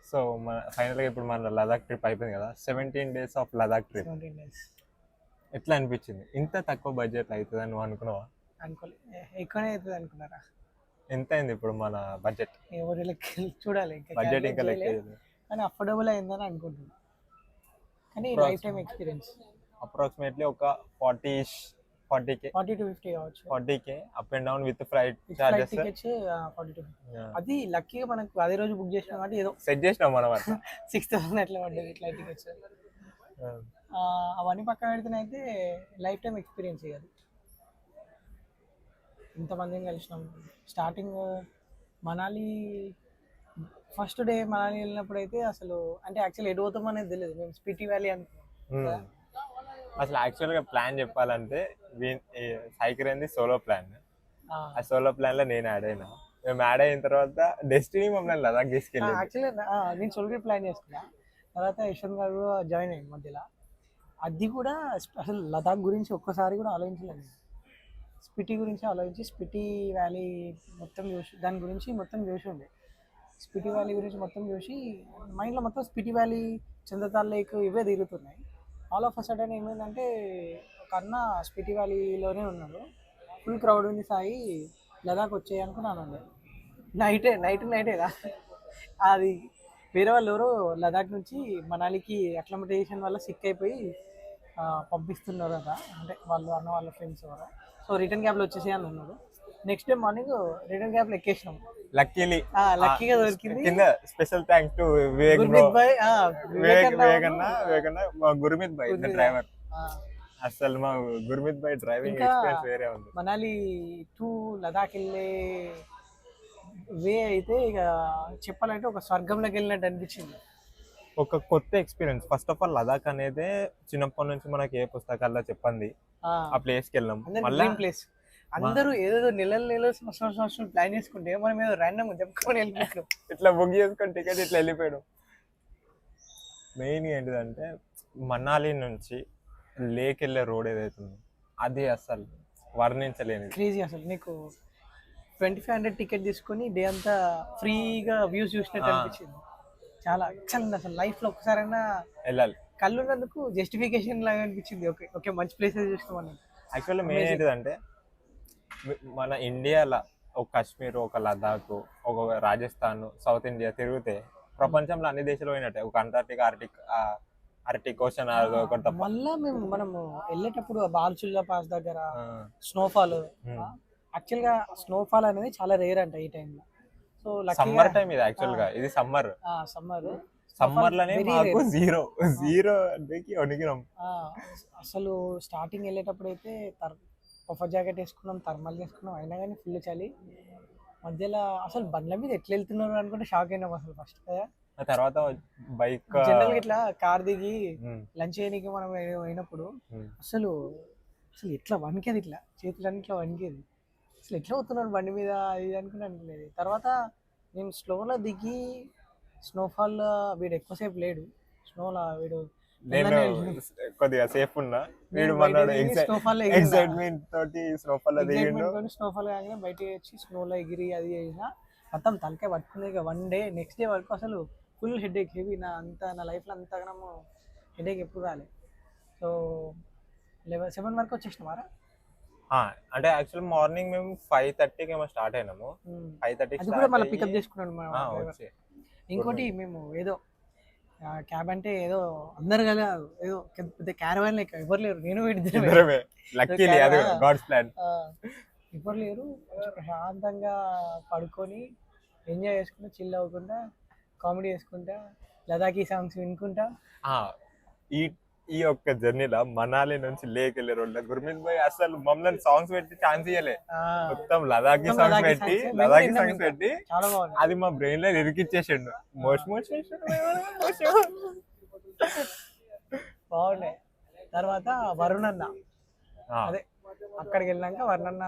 So మన ఫైనల్గా ఇప్పుడు మన లదాఖ్ ట్రిప్ అయిపోయింది కదా, 17 days of Ladakh trip 17 days ఎట్లా అనిపించింది? ఇంత తక్కువ బడ్జెట్ అవుతుందని నువ్వు అనుకున్నావా? అనుకోలే, ఎక్కువనే అవుతుంది అనుకున్నారా? ఎంత అయింది ఇప్పుడు మన బడ్జెట్? ఎవరి లెక్క చూడాలి, ఇంకా బడ్జెట్ calculate ఇంకా లెక్క చేయలే. కానీ అఫోర్డబుల్ అయిందని అనుకుంటున్నాను. కానీ లైఫ్ టైం ఎక్స్పీరియన్స్. అప్రాక్సిమేట్లీ ఒక 40K 40 to 50 కావచ్చు. 40K up and down with flight flight charges tickets 40 to 50. అది లక్కీగా మనకు అదే రోజు బుక్ చేసినాం కాబట్టి ఏదో సెట్ చేసినాం మనం అట్లా. 6,000 అట్లా పడ్డది ఫ్లైట్ టికెట్స్. అవన్నీ పక్కన పెడితేనైతే లైఫ్ టైం ఎక్స్పీరియన్స్ అది. ఇంతమందిని కలిసినాం. Starting Manali first day Manali వెళ్ళినప్పుడు అయితే అసలు అంటే యాక్చువల్ ఎటు పోతాం అనేది తెలియదు. మేము స్పిటి వ్యాలీ అనుకున్నాం. అసలు యాక్చువల్గా ప్లాన్ చెప్పాలంటే సాయికిరైంది సోలో ప్లాన్. ఆ సోలో ప్లాన్లో నేను యాడ్ అయినా. మేము యాడ్ అయిన తర్వాత డెస్టినీ మమ్మల్ని లదాఖ్ తీసుకెళ్ళి యాక్చువల్లీ నేను సోలో ప్లాన్ చేసుకున్నా. తర్వాత యశ్వంత్ గారు జాయిన్ అయ్యింది మధ్యలో. అది కూడా అసలు లదాఖ్ గురించి ఒక్కసారి కూడా ఆలోచించలేదు. స్పిటి గురించి ఆలోచించి స్పిటి వ్యాలీ మొత్తం చూసి దాని గురించి మొత్తం చూసి ఉండే. స్పిటి వ్యాలీ గురించి మొత్తం చూసి మైండ్లో మొత్తం స్పిటి వ్యాలీ, చంద్రతాల్ లేక్ ఇవే తిరుగుతున్నాయి. ఆల్ ఆఫ్ అ సడన్ ఏమైందంటే ఒక అన్న స్పిటి వ్యాలీలోనే ఉన్నాడు. ఫుల్ క్రౌడ్ ఉంది, సాయి లదాఖ్ వచ్చాయి అనుకున్నాను. నైటేగా అది వేరే వాళ్ళు ఎవరో లదాఖ్ నుంచి మనాలికి అక్లమటేషన్ వల్ల సిక్ అయిపోయి పంపిస్తున్నారు కదా, అంటే వాళ్ళు అన్న వాళ్ళ ఫ్రెండ్స్ ఎవరో. సో రిటర్న్ క్యాబ్లో వచ్చేసి అని ఉన్నారు. నెక్స్ట్ డే మార్నింగ్ రిటర్న్ క్యాబ్లో ఎక్కేసినాం. లక్కీగా దొరికింది. కింద స్పెషల్ థ్యాంక్స్ టు గుర్మిత్ భాయ్, గుర్మిత్ భాయ్ డ్రైవర్. అసలు మా గుర్మిత్ భాయ్ డ్రైవింగ్ ఎక్స్పీరియన్స్ వేరే ఉంది. మనాలి టు లదాఖ్ వెళ్ళే వే అయితే ఇక చెప్పాలంటే ఒక స్వర్గంలోకి వెళ్ళినట్టు అనిపించింది. ఒక కొత్త experience. First of all Ladakh అనేది చిన్నప్పటి నుంచి మనకి ఏ పుస్తకాల్లో చెప్పింది. ఆ ప్లేస్కి వెళ్ళాం. మళ్ళీ ప్లేస్ అందరూ ఏదో నెలలు సంవత్సరాలు ప్లాన్ చేసుకుంటే మనం ఏదో ర్యాండమ్ చెప్పుకొని వెళ్ళిపోయాం. ఇట్లా బుక్ చేసుకొని టికెట్ ఇట్లా వెళ్ళిపోయాడు. మెయిన్ ఏంటిదంటే మనాలి నుంచి లేక్ వెళ్ళే రోడ్ ఏదైతుందో అది అసలు వర్ణించలేనిది. క్రేజీ. అసలు నీకు 2500 టికెట్ తీసుకొని డే అంతా ఫ్రీగా వ్యూస్ చూసినట్టు అనిపించింది. చాలా ఎక్సలెంట్. అసలు లైఫ్లో ఒకసారైనా వెళ్ళాలి. కళ్ళు ఉన్నందుకు జస్టిఫికేషన్ లాగా అనిపించింది. ఓకే మంచి ప్లేసెస్ చూస్తామని. యాక్చువల్లీ మెయిన్ ఏంటిదంటే మన ఇండియాలో ఒక కాశ్మీర్, ఒక లదాఖ్, ఒక రాజస్థాన్, సౌత్ ఇండియా తిరిగితే ప్రపంచంలో అన్ని దేశాలు పోయినట్టే. ఒక అంటార్టిక్, ఆర్టిక్ ఓషన్ ఒకటి. మళ్ళీ మనము వెళ్ళేటప్పుడు బాల్చుల్లా పాస్ దగ్గర స్నోఫాల్, యాక్చువల్గా స్నోఫాల్ అనేది చాలా రేర్ అంట ఈ టైంలో. సో సమ్మర్ టైం ఇది. యాక్చువల్గా ఇది సమ్మర్ లోనే మాకు జీరో వణికినాం. అసలు స్టార్టింగ్ వెళ్ళేటప్పుడు అయితే పఫర్ జాకెట్ వేసుకున్నాం, థర్మల్ వేసుకున్నాం, అయినా కానీ ఫుల్ చలి. మధ్యలో అసలు బండ్ల మీద ఎట్లా వెళ్తున్నారు అనుకుంటే షాక్ అయినాం అసలు ఫస్ట్. తర్వాత బైక్ జనరల్ గా ఇట్లా కార్ దిగి లంచ్ చేయడానికి మనం అయినప్పుడు అసలు ఎట్లా వణికేది, ఇట్లా చేతులన్నీ ఇట్లా వణికేది. అసలు ఎట్లా అవుతున్నాడు బండి మీద అది అనుకుని అనుకునేది. తర్వాత నేను స్లోలో దిగి స్నోఫాల్ వీడు ఎక్కువసేపు లేడు స్నోలా, వీడు నేను కొద్దిగా సేఫ్ ఉన్నా. వీడు మన్నాడు ఎక్సైట్మెంట్ తోటి స్నోఫాల్ కాగానే బయటకి వచ్చి స్నోలో ఎగిరి అది చేసిన మొత్తం తలకాయ పట్టుకుంది. ఇక వన్ డే నెక్స్ట్ డే వరకు అసలు ఫుల్ హెడేక్, హెవీ. నా లైఫ్లో అంతగానో హెడేక్ ఎప్పుడు రాలేదు. సో 7 వరకు వచ్చేసినామారా. అంటే యాక్చువల్ మార్నింగ్ మేము 5:30కి ఏమో స్టార్ట్ అయినాము. 5:30 అది కూడా మళ్ళీ పికప్ చేసుకున్నాను. ఇంకోటి మేము ఏదో క్యాబ్ అంటే ఏదో అందరు కదా ఏదో పెద్ద క్యారవాన్ లెక్క ఎవరు లేరు. నేను ఎవరు లేరు. ప్రశాంతంగా పడుకొని ఎంజాయ్ చేసుకుంటా, చిల్ అవ్వకుండా, కామెడీ చేసుకుంటా, లదాఖీ సాంగ్స్ వినుకుంటా. ఈ ఒక్క జర్నీలో మనాలి నుంచి లేక్ వెళ్ళే రోడ్లో గుర్మిత్ భాయ్ అసలు మమ్మల్ని సాంగ్స్ పెట్టి ఛాన్స్ ఇవ్వలే. మొత్తం లదాఖీ సాంగ్స్ పెట్టి అది మా బ్రెయిన్ లో ఇరికిచ్చేసిండు. బాగుండే. తర్వాత వరుణ్ అన్న, అదే అక్కడికి వెళ్ళాక వర్ణన్న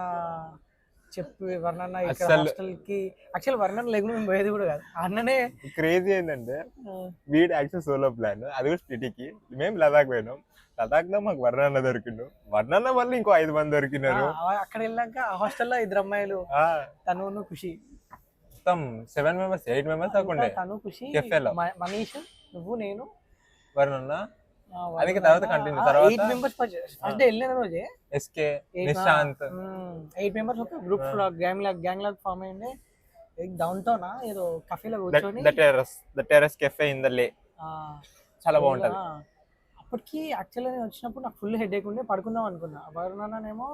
హాస్టల్కి యాక్చువల్ వర్ణన్న లేకుండా మేము పోయేది కూడా కాదు. అన్ననే క్రేజీ ఏంటంటే వీడు యాక్చువల్ సోలో ప్లాన్, అది కూడా స్పిటికి. మేము లదాఖ్ పోయినాం. లదాఖ్ లో మాకు వర్ణన్న దొరికిండు. వర్ణన్న వల్ల ఇంకో 5 మంది దొరికినారు. అక్కడ వెళ్ళాక హాస్టల్లో 2 అమ్మాయిలు, తను ఖుషి. మొత్తం 7 మెంబర్స్ 8 మెంబర్స్ దాకా ఉండే తను ఖుషి, కెఫేలో. మనీష్, నువ్వు, నేను, వరుణ్ అది తర్వాత కంటిన్యూ తర్వాత 8 మెంబర్స్ ఫస్ట్ డే వెళ్ళిన రోజే ఎస్కే నిశాంత్ 8 మెంబర్స్ ఒక గ్రూప్ గ్యాంగ్ లాగ్ ఫామ్ అయ్యిండే డౌన్ టౌన్ ఏదో కఫేలో కూర్చొని the terrace cafe in the Leh ఆ, చాలా బాగుంటది. అప్పటికి యాక్చువల్గా నేను వచ్చినప్పుడు నాకు ఫుల్ హెడ్ ఉండే పడుకుందాం అనుకున్నా. వరుణనేమో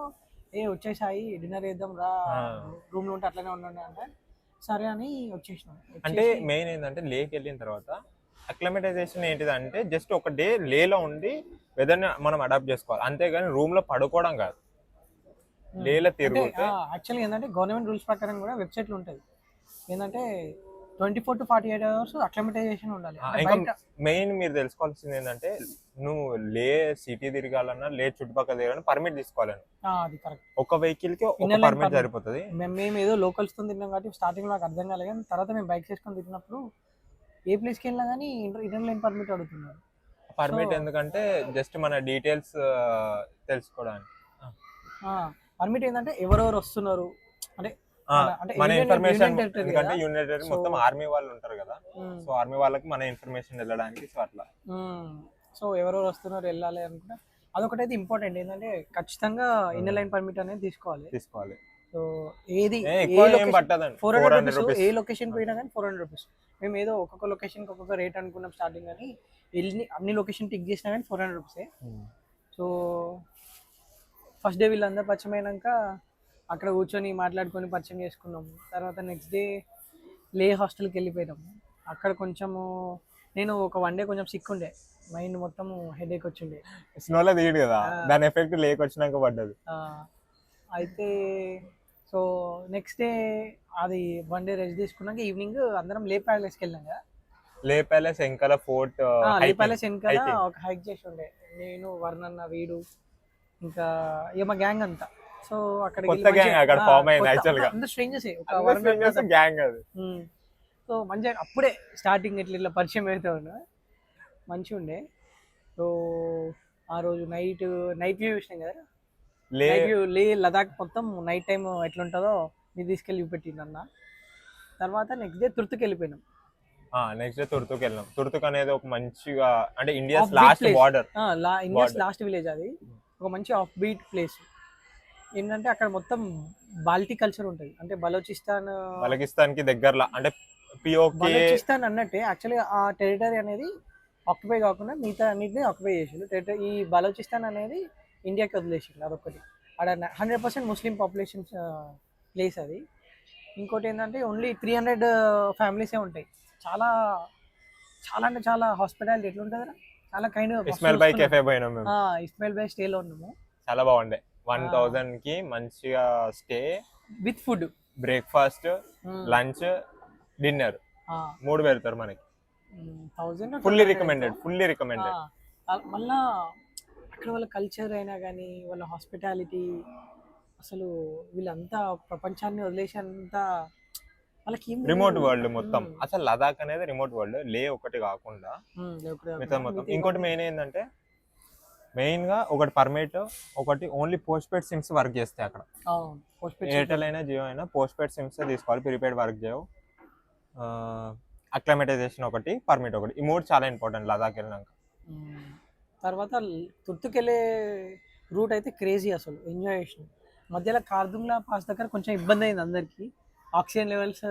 వచ్చేసాయి డిన్నర్ చేద్దాం రా, రూమ్ లో ఉంటే అట్లనే ఉండండి అంటే సరే అని వచ్చేసినాం. అంటే మెయిన్ ఏంటంటే లేకి వెళ్ళిన తర్వాత అక్లమటైజేషన్ ఏంటిది అంటే జస్ట్ ఒక డే లేలో ఉండి వెదర్ని మనం అడాప్ట్ చేసుకోవాలి, అంతేగాని రూమ్ లో పడుకోవడం కాదు. లేలో తిరుగుతే యాక్చువల్గా ఏంటంటే గవర్నమెంట్ రూల్స్ ప్రకారం కూడా వెబ్సైట్లు ఉంటాయి ఏంటంటే 24 to 48 hours అక్లమటైజేషన్ ఉండాలి. ఇంకా మెయిన్ మీరు తెలుసుకోవాల్సింది ఏంటంటే నువ్వు లే సిటీ తిరగాలన్నా లే చుట్టుపక్కల తిరగాలన్నా పర్మిట్ తీసుకోవాలని. అది కరెక్ట్. ఒక వెహికల్ కి ఒక పర్మిట్ సరిపోతుంది. మేము ఏదో లోకల్స్ తో తిన్నాం కాబట్టి స్టార్టింగ్ నాకు అర్థం కాలేదు, కానీ తర్వాత మేము బైక్ చేసుకొని తిరిగినప్పుడు ఏ ప్లేస్కి వెళ్ళినా కానీ ఇంటర్ లైన్ పర్మిట్ అడుగుతున్నారు. పర్మిట్ ఎందుకంటే జస్ట్ మన డీటెయిల్స్ తెలుసుకోవడానికి. పర్మిట్ ఏంటంటే ఎవరెవరు వస్తున్నారు అంటే మన ఇన్ఫర్మేషన్, ఎందుకంటే యూనియన్ టెరిటరీ మొత్తం ఆర్మీ వాళ్ళు ఉంటారు కదా, సో ఆర్మీ వాళ్ళకి మన ఇన్ఫర్మేషన్ వెళ్ళడానికి సో అట్లా. సో ఎవరెవరు వస్తున్నారు వెళ్ళాలి అనుకుంటా అదొకటైతే ఇంపార్టెంట్ ఏంటంటే ఖచ్చితంగా ఇన్నర్ లైన్ పర్మిట్ అనేది తీసుకోవాలి. సో ఏది 400 రూపీస్ ఏ లొకేషన్ పోయినా కానీ 400 రూపీస్. మేము ఏదో ఒక్కొక్క లొకేషన్కి ఒక్కొక్క రేట్ అనుకున్నాం స్టార్టింగ్, కానీ అన్ని లొకేషన్ టిక్ చేసినా కానీ 400 రూపీసే. సో ఫస్ట్ డే వీళ్ళందరూ పరిచయం అయినాక అక్కడ కూర్చొని మాట్లాడుకొని పరిచయం చేసుకున్నాము. తర్వాత నెక్స్ట్ డే లే హాస్టల్కి వెళ్ళిపోయినాము. అక్కడ కొంచెము నేను ఒక 1 డే కొంచెం సిక్ ఉండే, మైండ్ మొత్తం హెడేక్ వచ్చిండే. స్నోలో దిగడు కదా, దాని ఎఫెక్ట్ లేక్ వచ్చినాక పడ్డది. అయితే సో నెక్స్ట్ డే అది 1 డే రెస్ట్ తీసుకున్నాక ఈవినింగ్ అందరం లే ప్యాలెస్కి వెళ్ళాం కదా. లే ప్యాలెస్ వెనకాల ఫోర్ట్, లే ప్యాలెస్ వెనకాల ఒక హైక్ చేసి ఉండే నేను, వర్ణన్న, వీడు, ఇంకా ఇక మా గ్యాంగ్ అంతా. సో అక్కడ గ్యాంగ్ అది. సో మంచిగా అప్పుడే స్టార్టింగ్ ఇట్లా పరిచయం అయితే ఉన్నా మంచిగా ఉండే. సో ఆ రోజు నైట్ వ్యూ చూసినాం కదా, లే లదాఖ్ మొత్తం నైట్ టైం ఎట్లుంటుందో మీరు తీసుకెళ్ళి చూపెట్టింది అన్న. తర్వాత నెక్స్ట్ డే తుర్తుకి వెళ్ళిపోయినాం. నెక్స్ట్ డే తుర్తుకి వెళ్ళినాం. తుర్తుక్ అనేది ఒక మంచిగా అంటే India's last border, India's last village. అది ఒక మంచి ఆఫ్ బీట్ ప్లేస్. ఏంటంటే అక్కడ మొత్తం బాల్టీ కల్చర్ ఉంటుంది, అంటే బలోచిస్తాన్ కి దగ్గరలో, అంటే బలోచిస్తాన్ అన్నట్టే యాక్చువల్గా ఆ టెరిటరీ అనేది ఆక్యుపై కాకుండా మిగతా అన్నింటినీ ఆక్యుపై చేసిండు. ఈ బలోచిస్తాన్ అనేది ఇండియాకి వదిలేసిండు, అదొకటి. అక్కడ 100% ముస్లిం పాపులేషన్ ప్లేస్ అది. ఇంకోటి ఏంటంటే ఓన్లీ 300 ఫ్యామిలీసే ఉంటాయి. చాలా చాలా అంటే చాలా హాస్పిటాలిటీ ఎట్లుంటుంది కదా, చాలా కైండ్. ఇస్మాయిల్ బాయ్ కెఫే పోయినాం మేము. ఇస్మాయిల్ బాయ్ స్టేలో ఉన్నాము, చాలా బాగుండే. 1000 కి మంచిగా stay with food, breakfast, lunch, dinner 3 పెడతారు మనకి. Fully recommended. మళ్ళా అక్కడ వాళ్ళ కల్చర్ అయినా కానీ వాళ్ళ హాస్పిటాలిటీ, అసలు వీళ్ళంతా ప్రపంచాన్ని వదిలేసి అంతా వాళ్ళకి రిమోట్ వరల్డ్ మొత్తం. అసలు లదాఖ్ అనేది రిమోట్ వరల్డ్, లే ఒకటి కాకుండా మొత్తం. ఇంకోటి మెయిన్ ఏంటంటే మెయిన్ గా ఒకటి పర్మిట్, ఒకటి only post paid sims work చేస్తాయి అక్కడ. ఎయిర్టెల్ అయినా జియో అయినా పోస్ట్ పెయిడ్ సిమ్స్ తీసుకోవాలి, ప్రీపెయిడ్ వర్క్ చేయవు. అక్లమటైజేషన్ ఒకటి, పర్మిట్ ఒకటి, ఈ 3 చాలా ఇంపార్టెంట్ లదాఖ్ వెళ్ళినాక. తర్వాత తుర్తుకెళ్ళే రూట్ అయితే క్రేజీ, అసలు ఎంజాయ్ చేసినాం. మధ్యలో కార్దుంగ్లా పాస్ దగ్గర కొంచెం ఇబ్బంది అయింది అందరికి, ఆక్సిజన్ లెవెల్స్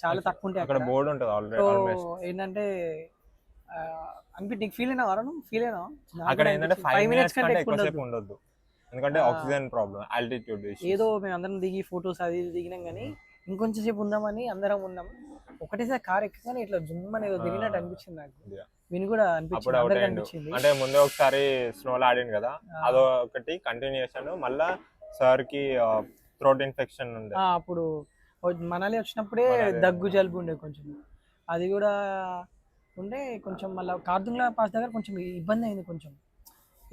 చాలా తక్కువ ఉంటాయి అక్కడ. బోర్డు ఉంటుంది ఆల్రెడీ. ఏంటంటే నీకు ఫీల్ అయినా ఫీల్ అయినా అక్కడ ఏంటంటే 5 minutes కంటే ఎక్కువసేపు ఉండొద్దు, ఎందుకంటే ఆక్సిజన్ ప్రాబ్లం, ఆల్టిట్యూడ్. ఏదో మేము అందరం దిగి ఫొటోస్ అది దిగినాం, కానీ ఇంకొంచెం సేపు ఉందామని అందరం ఉన్నాం. ఒకటేసారి కార్ ఎక్కగానే ఇట్లా జుమ్ అనేది దిగినట్టు అనిపించింది నాకు, విని కూడా అనిపించింది. అంటే ముందే ఒకసారి స్నోలో ఆడింది కదా, అదొకటి కంటిన్యూషన్. మళ్ళా సార్ కి థ్రోట్ ఇన్ఫెక్షన్ ఉంది, అప్పుడు మనాలి వచ్చినప్పుడే దగ్గు జలుబు ఉండే కొంచెం, అది కూడా ఉండే కొంచెం. మళ్ళీ కార్దుంగ్లా పాస్ దగ్గర కొంచెం ఇబ్బంది అయింది, కొంచెం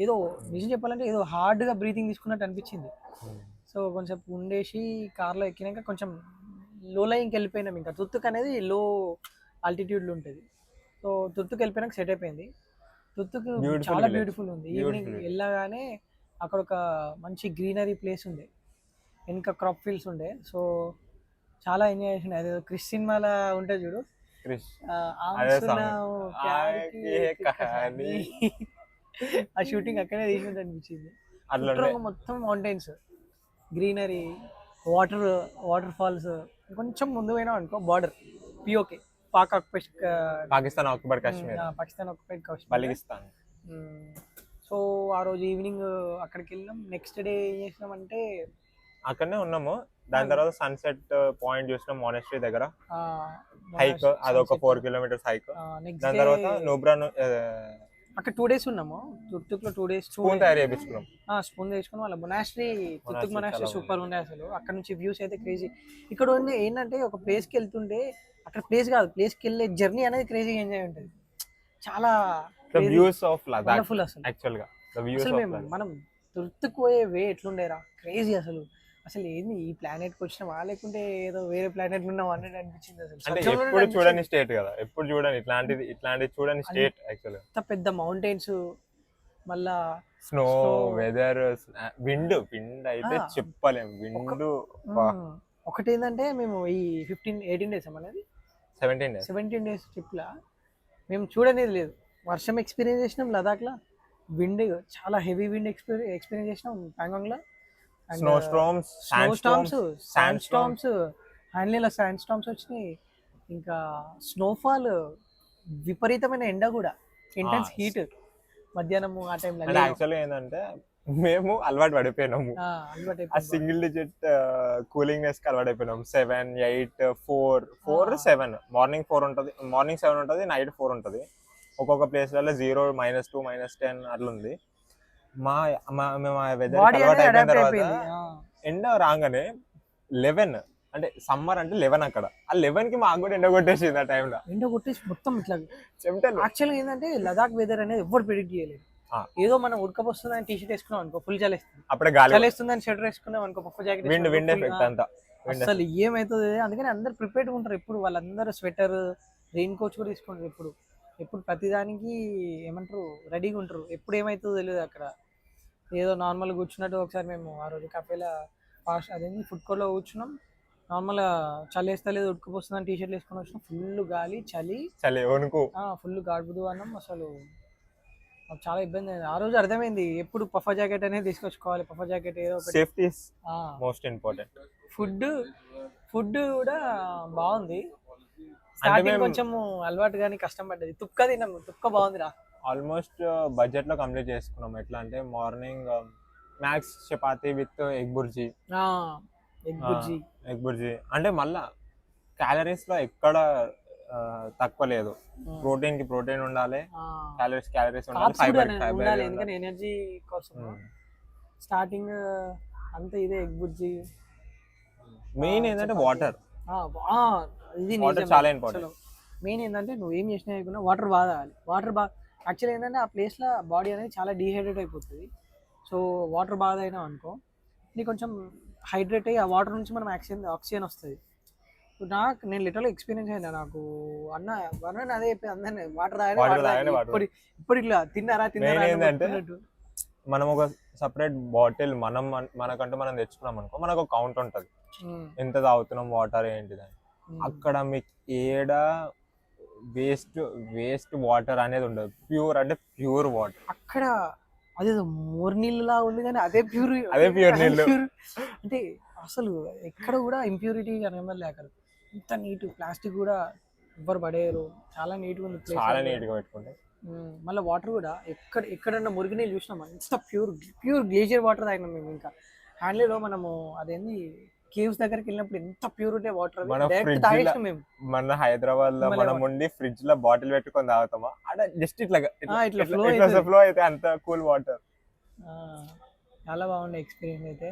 ఏదో నిజం చెప్పాలంటే ఏదో హార్డ్గా బ్రీతింగ్ తీసుకున్నట్టు అనిపించింది. సో కొంచెం ఉండేసి కార్లో ఎక్కినాక కొంచెం లో లైన్కి వెళ్ళిపోయినాం. ఇంకా తుర్తుక్ అనేది లో ఆల్టిట్యూడ్లో ఉంటుంది. సో తుర్తుక్ వెళ్ళిపోయినాక సెట్ అయిపోయింది. తుర్తుక్ చాలా బ్యూటిఫుల్ ఉంది. ఈవినింగ్ వెళ్ళగానే అక్కడ ఒక మంచి గ్రీనరీ ప్లేస్ ఉంది, వెనుక క్రాప్ ఫీల్డ్స్ ఉండే. సో చాలా ఎంజాయ్ చేసిండు. అదే క్రిష్ సినిమాలో ఉంటుంది చూడు, క్రిష్ ఆమ్ అదే సునాओ ప్యార్ కి ఏ एक కహాని కహానీ. ఆ షూటింగ్ అక్కడే తీసినట్టు అనిపించింది. అట్లా చుట్టూ మొత్తం mountains, greenery, water, water falls. కొంచెం ముందు పోయినా అనుకో border, POK, Pak Pakistan occupied Kashmir, Pakistan occupied Kashmir. Baltistan. So ఆ రోజు ఈవినింగ్ అక్కడికి వెళ్ళాం. నెక్స్ట్ డే ఏం చేసినామంటే అక్కడనే ఉన్నాము. దాని తర్వాత సన్సెట్ పాయింట్ చూసినాం మానెస్ట్రీ దగ్గర, హైక్ అదొక 4 kilometers హైక్. నెక్స్ట్ దాని డే తర్వాత నూబ్రా అక్కడ 2 days ఉన్నాము. తుర్తుక్లో 2 days స్పూన్ తయారు చేయించుకున్నాం. స్పూన్ తెచ్చుకుని వాళ్ళ మొనాస్ట్రీ, తుర్తుక్ మొనాస్ట్రీ సూపర్ ఉండే అసలు. అక్కడ నుంచి వ్యూస్ అయితే క్రేజీ. ఇక్కడ ఉంది ఏంటంటే ఒక ప్లేస్కి వెళ్తుంటే అక్కడ ప్లేస్ కాదు, ప్లేస్కి వెళ్ళే జర్నీ అనేది క్రేజీగా ఎంజాయ్ ఉంటుంది. చాలా the views of Ladakh wonderful అసలు. యాక్చువల్ గా ద వ్యూస్ అసలు ఆఫ్ మేము లదాఖ్. మనం తుర్తుకు పోయే వే ఎట్లుండేరా, క్రేజీ అసలు. అసలు ఏంది ఈ ప్లానెట్కి వచ్చినామా లేకుంటే ఏదో వేరే ప్లానెట్ ఉన్నాం అన్నట్టు అనిపించింది అసలు. అంటే సత్యంలో ఎప్పుడు అనిపించింది. చూడని స్టేట్ కదా, ఎప్పుడు చూడని ఇట్లాంటిది చూడని స్టేట్ యాక్చువల్. అంత పెద్ద మౌంటైన్స్, మళ్ళా స్నో, Snow. వెదర్, విండ్ అయితే ఆ. చెప్పలేం. విండ్ ఒకటి ఏంటంటే మేము ఈ 18 days అనేది 17 days 17 days ట్రిప్లా మేము చూడనేది లేదు. వర్షం ఎక్స్పీరియన్స్ చేసినాం లదాఖ్లో, విండ్ చాలా హెవీ విండ్ ఎక్స్పీరియన్స్ చేసినాం ప్యాంగాంగ్లో. Snow storms, snow storms, sand storms. Storms, హ్యాండ్లీలో sand storms వచ్చినాయి. ఇంకా స్నోఫాల్, విపరీతమైన ఎండ కూడా, ఇంటెన్స్ హీట్ మధ్యాహ్నం ఆ టైంలో. అంటే యాక్చువల్గా ఏంటంటే మేము అలవాటు పడిపోయినాము అలవాటు ఆ సింగిల్ డిజిట్ కూలింగ్నెస్ కి అలవాటు అయిపోయినాం. 7, 8, 4, 7. మార్నింగ్ 4 ఉంటుంది, మార్నింగ్ 7 ఉంటుంది, నైట్ 4 ఉంటుంది. ఒక్కొక్క ప్లేస్లలో 0, -2, -10 అట్లా ఉంది. మేము ఆ వెదర్ బాడీ అలవాటు అయిపోయిన అడాప్ట్ తర్వాత అయిపోయింది. ఎండ రాగానే 11 అంటే సమ్మర్ అంటే 11 అక్కడ. ఆ 11 కి మాకు కూడా ఎండ కొట్టేసింది ఆ టైంలో. ఎండ కొట్టేసి మొత్తం ఇట్లా. చెమటలు. యాక్చువల్గా ఏంటంటే లదాఖ్ వెదర్ అనేది ఎవరు ప్రిడిక్ట్ చేయలేదు. ఆ. ఏదో మనం ఉడకపోస్తుందని టీ షర్ట్ వేసుకున్నాం అనుకో ఫుల్ చలేస్తుంది, అప్పుడే గాలి, చలేస్తుందని షర్ట్ వేసుకున్నాం అనుకో పఫ్ జాకెట్ విండ్ ఎఫెక్ట్ అంతా. అసలు ఏమవుతుంది. అందుకని అందరు ప్రిపేర్డ్గా ఉంటారు ఎప్పుడు. వాళ్ళందరూ స్వెటర్, రెయిన్ కోచ్ కూడా తీసుకుంటారు ఎప్పుడు. ఎప్పుడు ప్రతిదానికి ఏమంటారు రెడీగా ఉంటారు. ఎప్పుడు ఏమవుతుందో తెలియదు అక్కడ. ఏదో నార్మల్గా కూర్చున్నట్టు ఒకసారి మేము ఆ రోజు కఫేలో ఫాస్ట్ అదేంటి ఫుడ్ కోర్ట్లో కూర్చున్నాం. నార్మల్గా చలి వేస్తా లేదు, ఉడకపోస్తుందని టీ షర్ట్లు వేసుకొని వచ్చినాం. ఫుల్ గాలి, చలి వణుకు. ఫుల్ గాడుపుదు అన్నాం. అసలు మాకు చాలా ఇబ్బంది అయింది. ఆ రోజు అర్థమైంది ఎప్పుడు పఫా జాకెట్ అనేది తీసుకొచ్చుకోవాలి. పఫా జాకెట్ ఏదో ఒకటి. Safety is most important. Food కూడా బాగుంది. స్టార్టింగ్ కొంచెం అలవాటు కానీ కష్టం పడ్డది. తుక్క తిన్నాము, తుక్క బాగుందిరా. ఆల్మోస్ట్ బడ్జెట్ లో కంప్లీట్ చేసుకున్నాం. ఎట్లా అంటే morning max chapati with egg bhurji. Egg bhurji అంటే మళ్ళా క్యాలరీస్ లో ఎక్కడ తక్కువ లేదు. ప్రోటీన్ కి ప్రోటీన్ ఉండాలి, క్యాలరీస్ ఉండాలి, ఫైబర్ ఉండాలి. ఎందుకంటే ఎనర్జీ కోసం స్టార్టింగ్ అంతా ఇదే ఎగ్ బుర్జీ. మెయిన్ ఏంటంటే వాటర్. ఇది వాటర్ చాలా ఇంపార్టెంట్. మెయిన్ ఏంటంటే నువ్వు ఏం చేసినా అయిపోయినా వాటర్ బాగా తాగాలి. వాటర్ బాగా యాక్చువల్లీ ఏంటంటే ఆ ప్లేస్లో బాడీ అనేది చాలా డీహైడ్రేట్ అయిపోతుంది. సో వాటర్ బాగా అయినా అనుకో నీకు కొంచెం హైడ్రేట్ అయ్యి ఆ వాటర్ నుంచి మనం ఆక్సిజన్ వస్తుంది. నేను లిటరల్ ఎక్స్పీరియన్స్ అయినా. నాకు అన్న అదే చెప్పి అందరినీ వాటర్ తాగాలి. ఇప్పుడు ఇట్లా తిన్నారా మనం ఒక సపరేట్ బాటిల్ మనకంటూ మనం తెచ్చుకున్నాం అనుకో, మనకు ఒక కౌంట్ ఉంటుంది ఎంత తాగుతున్నాం వాటర్ ఏంటిదని. అక్కడ మీకు ఏడ వేస్ట్ వాటర్ అనేది ఉండదు. ప్యూర్ అంటే ప్యూర్ వాటర్. అక్కడ అదేదో మోర్ నీళ్ళలా ఉంది కానీ అదే ప్యూర్ నీళ్ళు. అంటే అసలు ఎక్కడ కూడా ఇంప్యూరిటీ అనేది లేక ఇంత నీట్. ప్లాస్టిక్ కూడా ఎవ్వరు పడేయరు. చాలా నీట్గా ఉంది ప్లేస్. చాలా నీట్గా పెట్టుకుంటే మళ్ళీ వాటర్ కూడా ఎక్కడన్నా మురికి నీళ్ళు చూసినాం ఎంత ప్యూర్ గ్లేజియర్ వాటర్ తాగినాం మేము. ఇంకా హ్యాండ్లీలో మనము అదేంది కేవ్స్ దగ్గరికి వెళ్ళినప్పుడు ఎంత ప్యూర్ ఉంటే వాటర్ తాగేసినాం మేము. మన హైదరాబాద్ లో మనం ఉండి ఫ్రిడ్జ్ లో బాటిల్ పెట్టుకొని తాగుతామా, అక్కడ జస్ట్ ఇట్లా ఫ్లో అయితే అంత కూల్ వాటర్. చాలా బాగుండే ఎక్స్పీరియన్స్ అయితే.